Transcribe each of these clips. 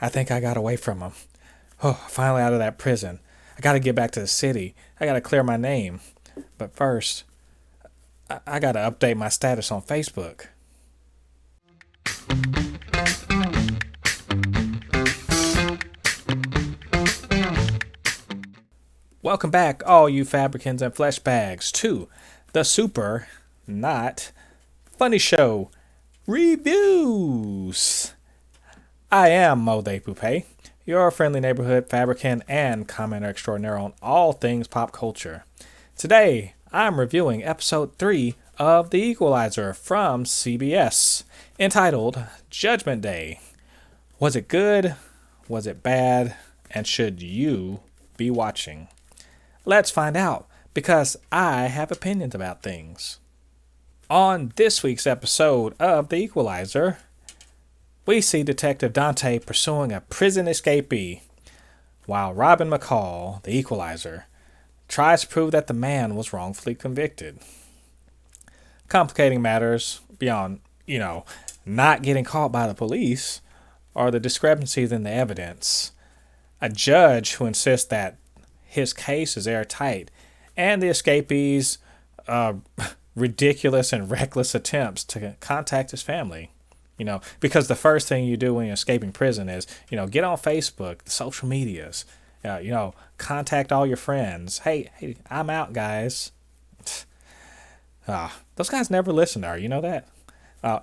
I think I got away from him. Oh, finally out of that prison. I got to get back to the city. I got to clear my name. But first, I got to update my status on Facebook. Welcome back, all you Fabricans and Fleshbags, to the super, not funny show reviews. I am Jen Thépuppét, your friendly neighborhood fabricant and commenter extraordinaire on all things pop culture. Today, I'm reviewing episode 3 of The Equalizer from CBS, entitled Judgment Day. Was it good? Was it bad? And should you be watching? Let's find out, because I have opinions about things. On this week's episode of The Equalizer, we see Detective Dante pursuing a prison escapee, while Robin McCall, the Equalizer, tries to prove that the man was wrongfully convicted. Complicating matters beyond, not getting caught by the police are the discrepancies in the evidence. A judge who insists that his case is airtight, and the escapee's ridiculous and reckless attempts to contact his family. Because the first thing you do when you're escaping prison is, get on Facebook, the social medias, contact all your friends. Hey, I'm out, guys. Those guys never listen to her, you know that?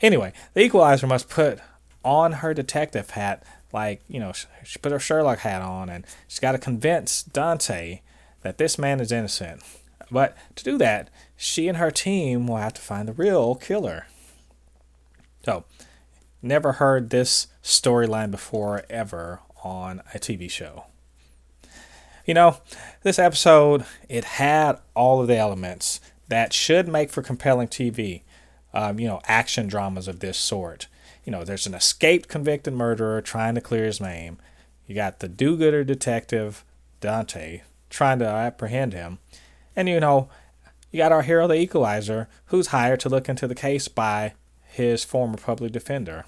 Anyway, the Equalizer must put on her detective hat, she put her Sherlock hat on, and she's got to convince Dante that this man is innocent. But to do that, she and her team will have to find the real killer. So, never heard this storyline before ever on a TV show. This episode, it had all of the elements that should make for compelling TV, action dramas of this sort. There's an escaped convicted murderer trying to clear his name. You got the do-gooder detective, Dante, trying to apprehend him. And, you got our hero, the Equalizer, who's hired to look into the case by his former public defender.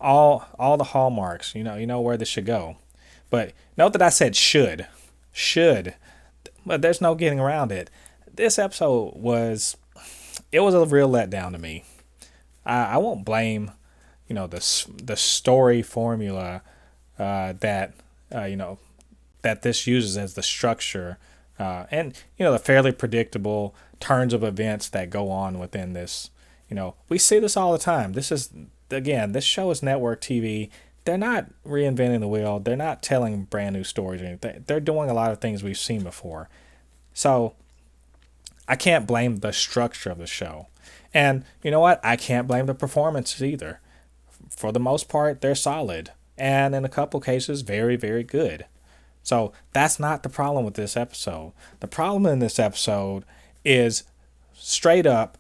All the hallmarks, you know where this should go. But note that I said should. But there's no getting around it. This episode was a real letdown to me. I won't blame, the story formula that this uses as the structure, and the fairly predictable turns of events that go on within this. We see this all the time. This show is network TV. They're not reinventing the wheel. They're not telling brand new stories or anything. They're doing a lot of things we've seen before. So I can't blame the structure of the show. And you know what? I can't blame the performances either. For the most part, they're solid. And in a couple cases, very, very good. So that's not the problem with this episode. The problem in this episode is straight up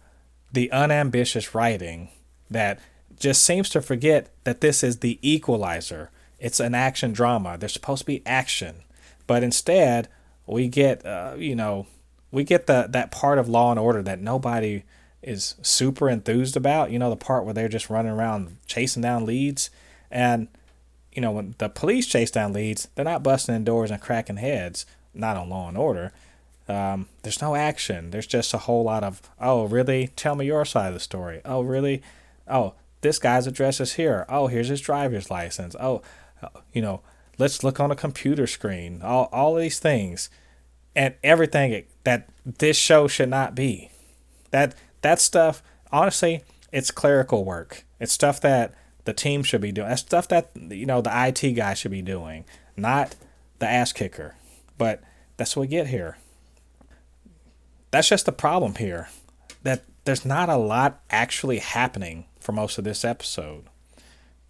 the unambitious writing that just seems to forget that this is the Equalizer. It's an action drama. There's supposed to be action. But instead, we get, that part of Law and Order that nobody is super enthused about, the part where they're just running around chasing down leads. And, when the police chase down leads, they're not busting in doors and cracking heads, not on Law and Order. There's no action. There's just a whole lot of, oh, really? Tell me your side of the story. Oh, really? Oh, this guy's address is here. Oh, here's his driver's license. Oh, let's look on a computer screen. All these things. And everything that this show should not be. That stuff, honestly, it's clerical work. It's stuff that the team should be doing. That's stuff that, the IT guy should be doing, not the ass kicker. But that's what we get here. That's just the problem here, that there's not a lot actually happening for most of this episode.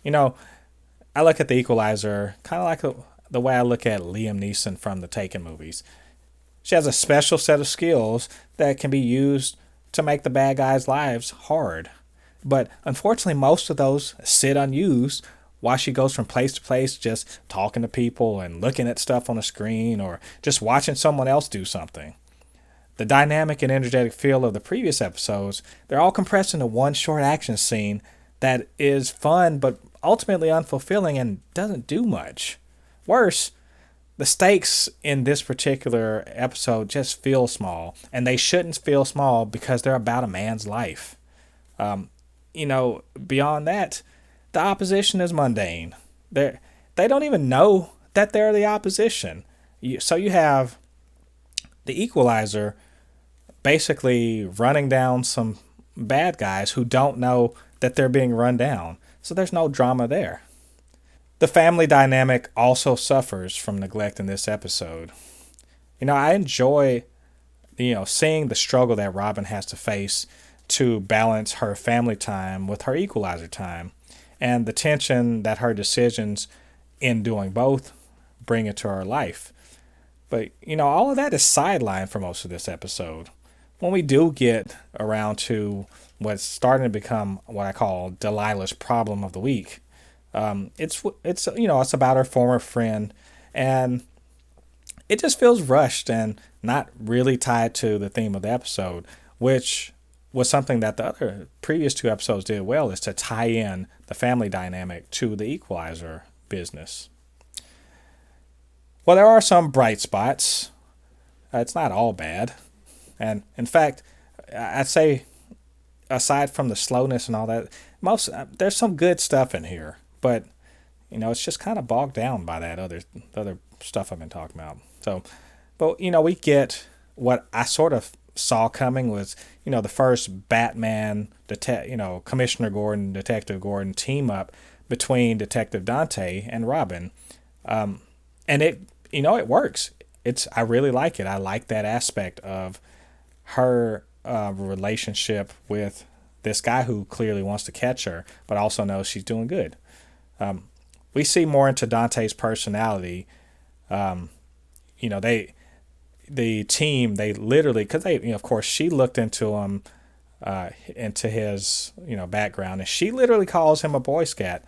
I look at the Equalizer kind of like the way I look at Liam Neeson from the Taken movies. She has a special set of skills that can be used to make the bad guys' lives hard. But unfortunately, most of those sit unused while she goes from place to place just talking to people and looking at stuff on a screen or just watching someone else do something. The dynamic and energetic feel of the previous episodes, they're all compressed into one short action scene that is fun but ultimately unfulfilling and doesn't do much. Worse, the stakes in this particular episode just feel small, and they shouldn't feel small because they're about a man's life. Beyond that, the opposition is mundane. They don't even know that they're the opposition. So you have the Equalizer basically running down some bad guys who don't know that they're being run down. So there's no drama there. The family dynamic also suffers from neglect in this episode. I enjoy, seeing the struggle that Robin has to face to balance her family time with her Equalizer time, and the tension that her decisions in doing both bring into her life. But, all of that is sidelined for most of this episode. When we do get around to what's starting to become what I call Delilah's problem of the week, it's about her former friend, and it just feels rushed and not really tied to the theme of the episode, which was something that the other previous two episodes did well, is to tie in the family dynamic to the Equalizer business. Well, there are some bright spots. It's not all bad. And in fact, I'd say aside from the slowness and all that, there's some good stuff in here. But, it's just kind of bogged down by that other stuff I've been talking about. So, but, we get what I sort of saw coming was, the first Batman, Commissioner Gordon, Detective Gordon team up between Detective Dante and Robin. And it works. I really like it. I like that aspect of her relationship with this guy who clearly wants to catch her, but also knows she's doing good. We see more into Dante's personality. The team, they literally, because of course, she looked into him, into his, background, and she literally calls him a Boy Scout,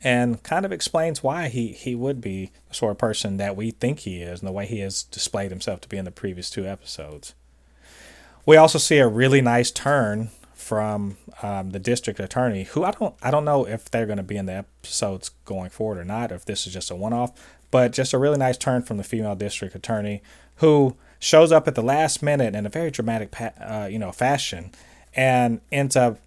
and kind of explains why he would be the sort of person that we think he is and the way he has displayed himself to be in the previous two episodes. We also see a really nice turn from the district attorney, who I don't know if they're going to be in the episodes going forward or not, or if this is just a one-off, but just a really nice turn from the female district attorney, who shows up at the last minute in a very dramatic fashion and ends up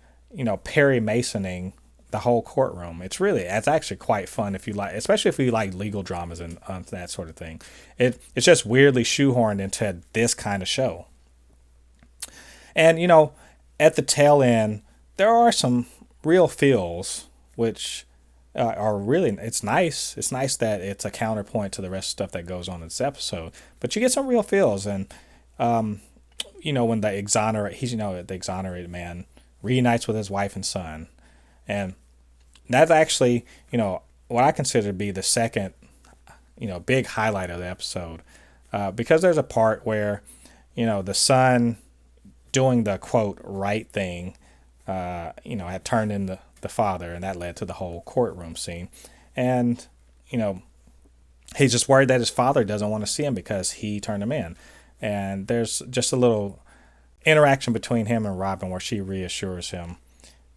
Perry Masoning the whole courtroom. It's actually quite fun if you like, especially if you like legal dramas and that sort of thing. It's just weirdly shoehorned into this kind of show. And at the tail end, there are some real feels, which are really, it's nice. It's nice that it's a counterpoint to the rest of stuff that goes on in this episode. But you get some real feels, and when the exonerated man reunites with his wife and son, and that's actually what I consider to be the second big highlight of the episode, because there's a part where the son doing the quote right thing had turned into the father, and that led to the whole courtroom scene. And he's just worried that his father doesn't want to see him because he turned him in. And there's just a little interaction between him and Robin where she reassures him.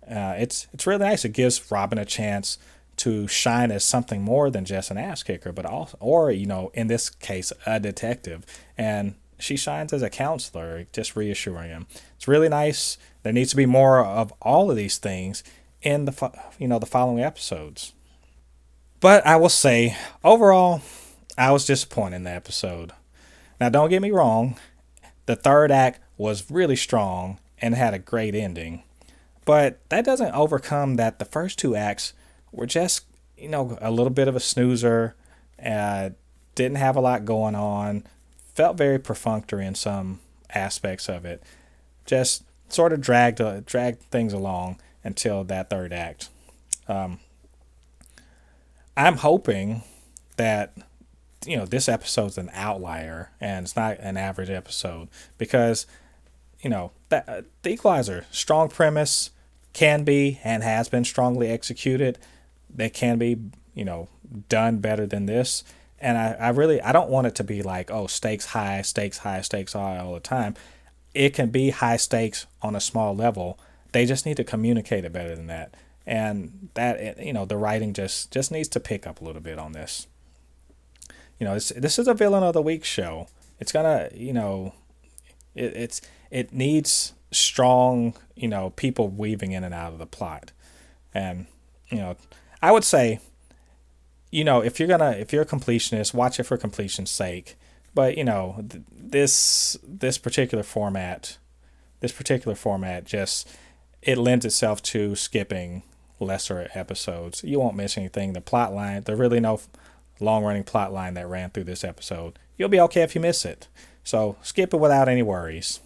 It's really nice. It gives Robin a chance to shine as something more than just an ass kicker, but also, or in this case, a detective. And she shines as a counselor, just reassuring him. It's really nice. There needs to be more of all of these things in the following episodes. But I will say, overall, I was disappointed in the episode. Now, don't get me wrong. The third act was really strong and had a great ending. But that doesn't overcome that the first two acts were just, a little bit of a snoozer. Didn't have a lot going on. Felt very perfunctory in some aspects of it. Just sort of dragged things along until that third act. I'm hoping that this episode's an outlier and it's not an average episode, because the Equalizer, strong premise, can be and has been strongly executed. They can be done better than this. And I don't want it to be like, stakes high, stakes high, stakes high all the time. It can be high stakes on a small level. They just need to communicate it better than that. and that, the writing just needs to pick up a little bit on this. This is a villain of the week show. It's gonna, it needs strong, people weaving in and out of the plot. And, I would say, if you're a completionist, watch it for completion's sake. But, this particular format, just, it lends itself to skipping lesser episodes. You won't miss anything. The plot line, there's really no long running plot line that ran through this episode. You'll be okay if you miss it. So skip it without any worries.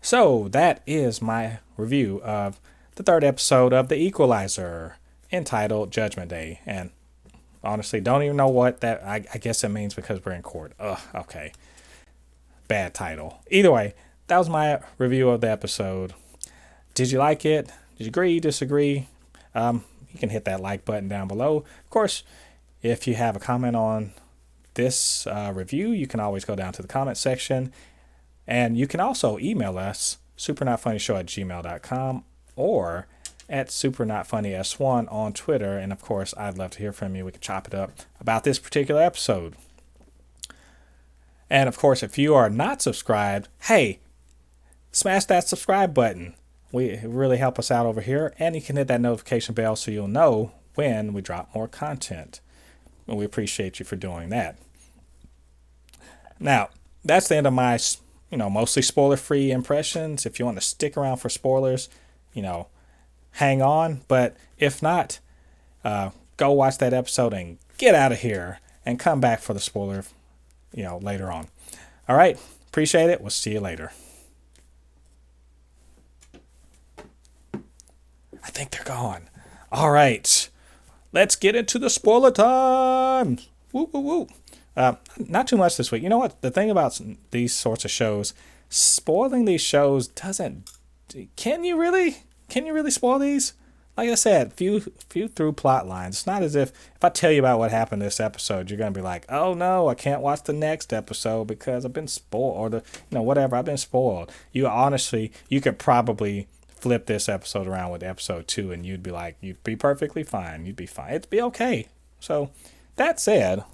So that is my review of the third episode of The Equalizer, entitled Judgment Day. And honestly, don't even know what that, I guess it means because we're in court. Okay. Bad title. Either way, that was my review of the episode. Did you like it? Did you agree, disagree? You can hit that like button down below. Of course, if you have a comment on this review, you can always go down to the comment section. And you can also email us, supernotfunnyshow@gmail.com, or at supernotfunnys1 on Twitter. And of course, I'd love to hear from you. We can chop it up about this particular episode. And of course, if you are not subscribed, hey, smash that subscribe button. It really help us out over here. And you can hit that notification bell so you'll know when we drop more content. And we appreciate you for doing that. Now, that's the end of my, mostly spoiler-free impressions. If you want to stick around for spoilers, hang on. But if not, go watch that episode and get out of here and come back for the spoiler, later on. All right. Appreciate it. We'll see you later. I think they're gone. All right. Let's get into the spoiler time. Woo, woo, woo. Not too much this week. You know what? The thing about these sorts of shows, spoiling these shows doesn't. Can you really spoil these? Like I said, few through plot lines. It's not as if I tell you about what happened this episode, you're gonna be like, oh no, I can't watch the next episode because I've been spoiled, or whatever. I've been spoiled. You could probably flip this episode around with episode 2, and you'd be perfectly fine. You'd be fine. It'd be okay. So that said,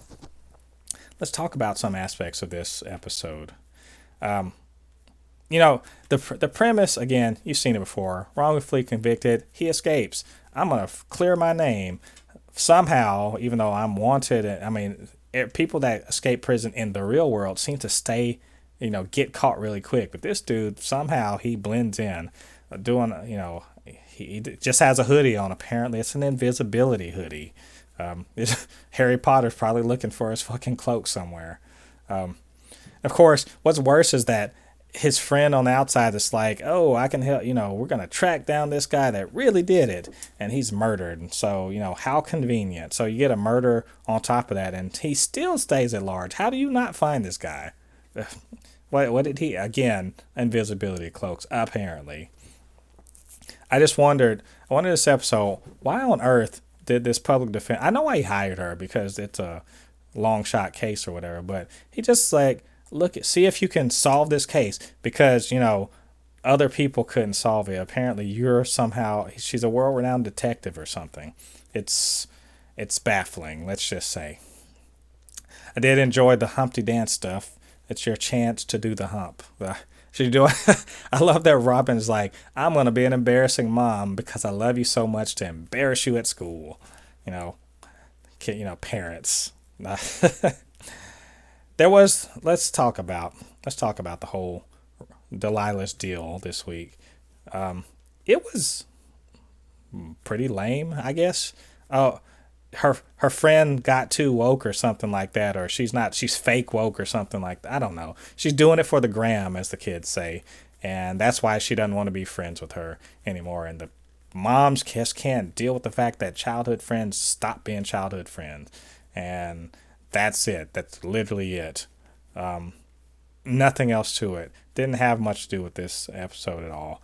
let's talk about some aspects of this episode. The premise, again, you've seen it before. Wrongfully convicted, he escapes. I'm going to clear my name somehow, even though I'm wanted. People that escape prison in the real world seem to stay, get caught really quick. But this dude, somehow he blends in, he just has a hoodie on. Apparently it's an invisibility hoodie. Harry Potter's probably looking for his fucking cloak somewhere. Of course, what's worse is that his friend on the outside is like, oh, I can help, we're going to track down this guy that really did it. And he's murdered. And so, how convenient. So you get a murder on top of that, and he still stays at large. How do you not find this guy? What did he, again, invisibility cloaks, apparently. I wanted this episode, why on earth did this public defense, I know why he hired her, because it's a long shot case or whatever, but he just see if you can solve this case, because other people couldn't solve it. Apparently she's a world-renowned detective or something. It's baffling, let's just say. I did enjoy the Humpty Dance stuff. It's your chance to do the hump. Should you do it? I love that Robin's like, I'm going to be an embarrassing mom because I love you so much to embarrass you at school. Parents. Let's talk about the whole Delilah's deal this week. It was pretty lame, I guess. Her friend got too woke or something like that, or she's fake woke or something like that. I don't know. She's doing it for the gram, as the kids say, and that's why she doesn't want to be friends with her anymore. And the moms just can't deal with the fact that childhood friends stop being childhood friends, and that's it. That's literally it. Nothing else to it. Didn't have much to do with this episode at all.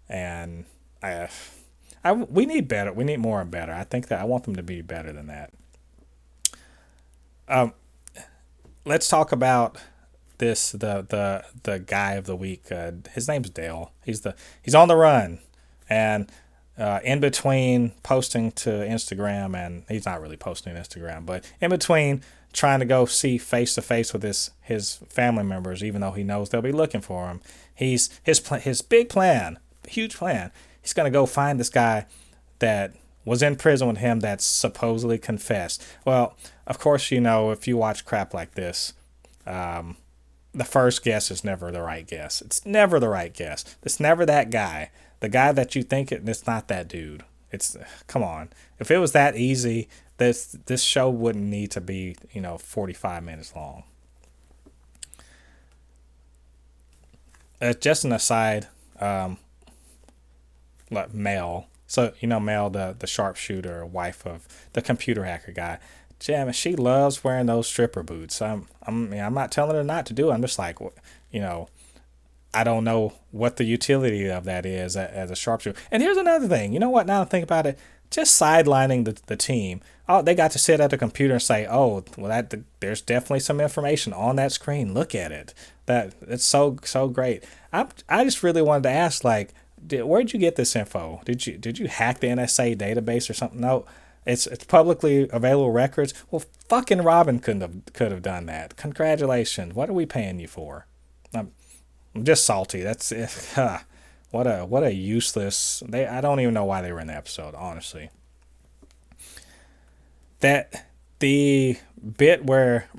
And we need better. We need more and better. I want them to be better than that. Let's talk about this. The guy of the week. His name's Dale. He's on the run, and in between posting to Instagram, and he's not really posting to Instagram, but in between trying to go see face to face with his family members, even though he knows they'll be looking for him, his big plan, huge plan. He's gonna go find this guy that was in prison with him that supposedly confessed. Well, of course, if you watch crap like this, the first guess is never the right guess. It's never the right guess. It's never that guy. The guy that you think it's not that dude. It's come on. If it was that easy, this show wouldn't need to be 45 minutes long. Just an aside, like Mel. So Mel, the sharpshooter, wife of the computer hacker guy. Jam, she loves wearing those stripper boots. I'm not telling her not to do it. I'm just like, I don't know what the utility of that is as a sharpshooter. And here's another thing. You know what? Now I think about it, just sidelining the team. Oh, they got to sit at the computer and say, "Oh, well, there's definitely some information on that screen. Look at it. It's so great." I just really wanted to ask, like, where'd you get this info? Did you hack the NSA database or something? No. It's publicly available records. Well, fucking Robin could have done that. Congratulations. What are we paying you for? I'm just salty. That's it. What a useless. I don't even know why they were in the episode, honestly. That the bit where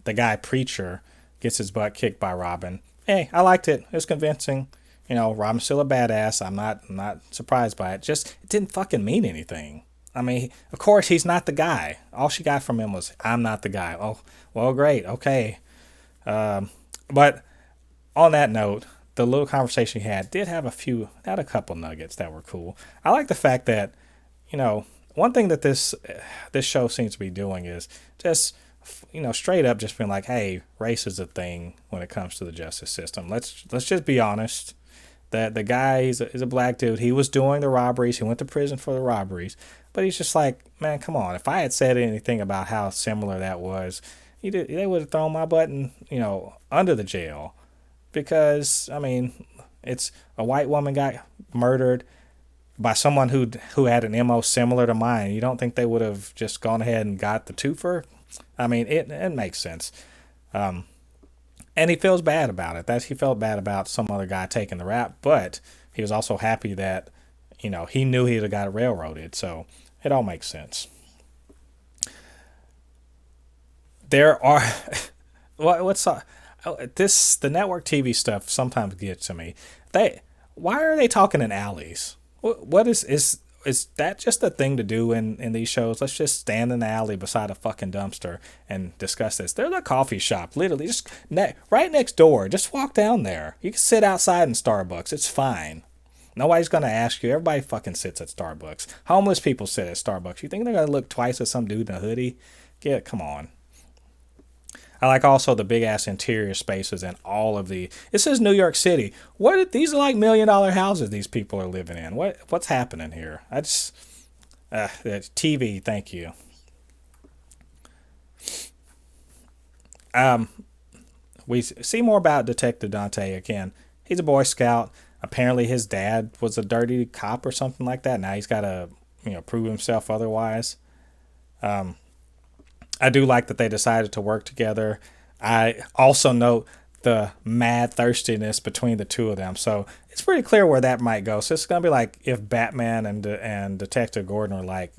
the guy preacher gets his butt kicked by Robin. Hey, I liked it. It was convincing. Robin's still a badass. I'm not surprised by it. Just it didn't fucking mean anything. I mean, of course, he's not the guy. All she got from him was, "I'm not the guy." Oh, well, great. Okay. But on that note, the little conversation he had had a couple nuggets that were cool. I like the fact that, one thing that this show seems to be doing is just, straight up just being like, hey, race is a thing when it comes to the justice system. Let's just be honest. That the guy is a black dude. He was doing the robberies. He went to prison for the robberies. But he's just like, man, come on. If I had said anything about how similar that was, they would have thrown my butt under the jail. Because, I mean, it's a white woman got murdered by someone who had an MO similar to mine. You don't think they would have just gone ahead and got the twofer? I mean, it makes sense. And he feels bad about it. He felt bad about some other guy taking the rap, but he was also happy that, he knew he'd have got railroaded. So it all makes sense. There are the network TV stuff sometimes gets to me. Why are they talking in alleys? What is that just a thing to do in these shows? Let's just stand in the alley beside a fucking dumpster and discuss this. There's a coffee shop, literally, just right next door. Just walk down there. You can sit outside in Starbucks. It's fine. Nobody's going to ask you. Everybody fucking sits at Starbucks. Homeless people sit at Starbucks. You think they're going to look twice at some dude in a hoodie? Come on. I like also the big ass interior spaces and all of it says New York City. These are like $1 million houses these people are living in. What's happening here? TV, thank you. We see more about Detective Dante again. He's a Boy Scout. Apparently his dad was a dirty cop or something like that. Now he's got to, prove himself otherwise. I do like that they decided to work together. I also note the mad thirstiness between the two of them. So it's pretty clear where that might go. So it's going to be like if Batman and Detective Gordon are like,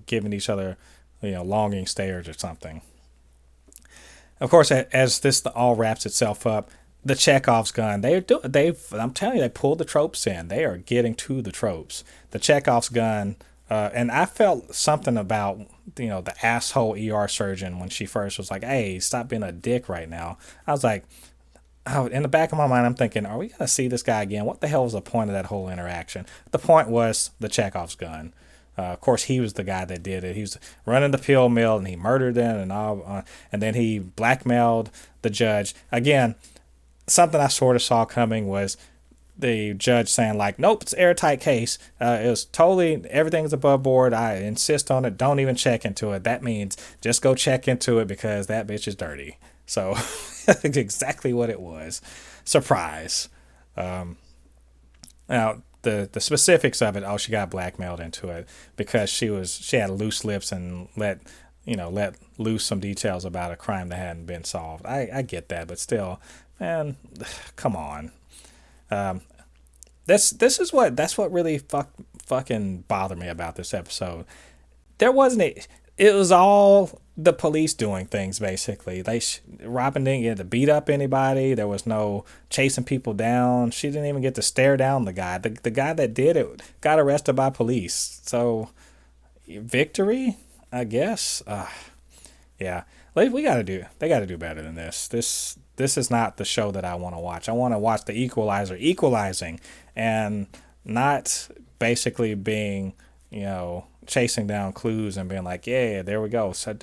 giving each other, longing stares or something. Of course, as this all wraps itself up, the Chekhov's gun. I'm telling you, they pulled the tropes in. They are getting to the tropes. The Chekhov's gun. And I felt something about, the asshole ER surgeon when she first was like, hey, stop being a dick right now. I was like, oh, in the back of my mind, I'm thinking, are we going to see this guy again? What the hell was the point of that whole interaction? The point was the Chekhov's gun. Of course, he was the guy that did it. He was running the pill mill and he murdered them and all. And then he blackmailed the judge. Again, something I sort of saw coming was the judge saying like, nope, it's an airtight case. It was totally, everything's above board. I insist on it. Don't even check into it. That means just go check into it because that bitch is dirty. So that's exactly what it was. Surprise. Now, the specifics of it. Oh, she got blackmailed into it because she had loose lips and let loose some details about a crime that hadn't been solved. I get that, but still, man, come on. That's what really fucking bothered me about this episode. There wasn't it was all the police doing things basically. Robin didn't get to beat up anybody. There was no chasing people down. She didn't even get to stare down the guy. The guy that did it got arrested by police. So victory, I guess. Yeah, they got to do better than this. This is not the show that I want to watch. I want to watch the Equalizer equalizing and not basically being, chasing down clues and being like, yeah, there we go. So I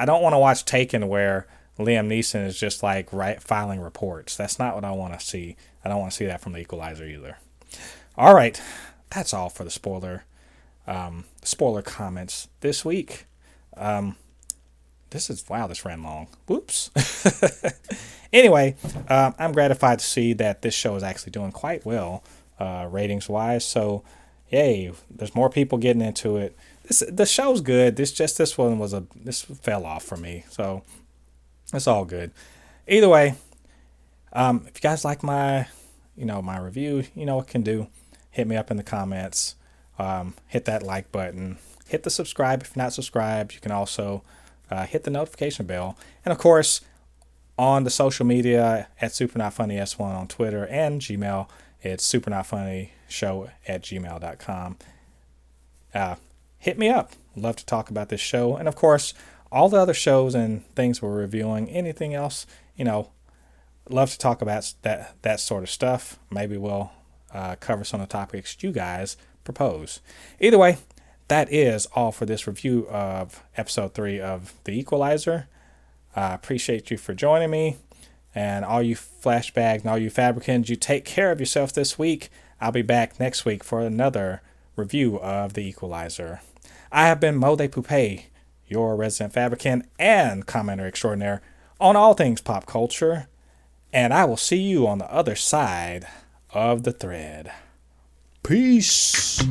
don't want to watch Taken where Liam Neeson is just like filing reports. That's not what I want to see. I don't want to see that from the Equalizer either. All right, that's all for the spoiler comments this week. This ran long. Whoops. Anyway, I'm gratified to see that this show is actually doing quite well, ratings wise. So, yay, there's more people getting into it. The show's good. This one this fell off for me. So it's all good. Either way, if you guys like my review, you know what you can do. Hit me up in the comments. Hit that like button. Hit the subscribe if you're not subscribed. You can also hit the notification bell. And of course, on the social media at SuperNotFunnyS1 on Twitter and Gmail, it's supernotfunnyshow@gmail.com. Hit me up. Love to talk about this show. And of course, all the other shows and things we're reviewing, anything else, love to talk about that sort of stuff. Maybe we'll cover some of the topics you guys propose. Either way, that is all for this review of episode 3 of The Equalizer. I appreciate you for joining me. And all you flashbags and all you fabricants, you take care of yourself this week. I'll be back next week for another review of The Equalizer. I have been Jen Thépuppét, your resident fabricant and commenter extraordinaire on all things pop culture. And I will see you on the other side of the thread. Peace.